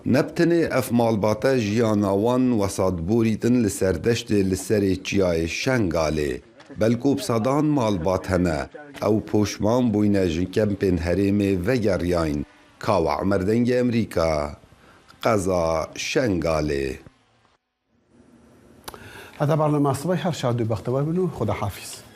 نبتنه اف مالباتا جیاناوان و صادبوریتن لسردشت لسر چیای شنگاله بلکو بصدان مالبات هنه او پوشمان بوینه جنکم پن هرم و گریاین کاو عمردنگ امریکا قضا شنگاله. هذا برنامج صباح هر شاد و بختور بنو خدا حافظ.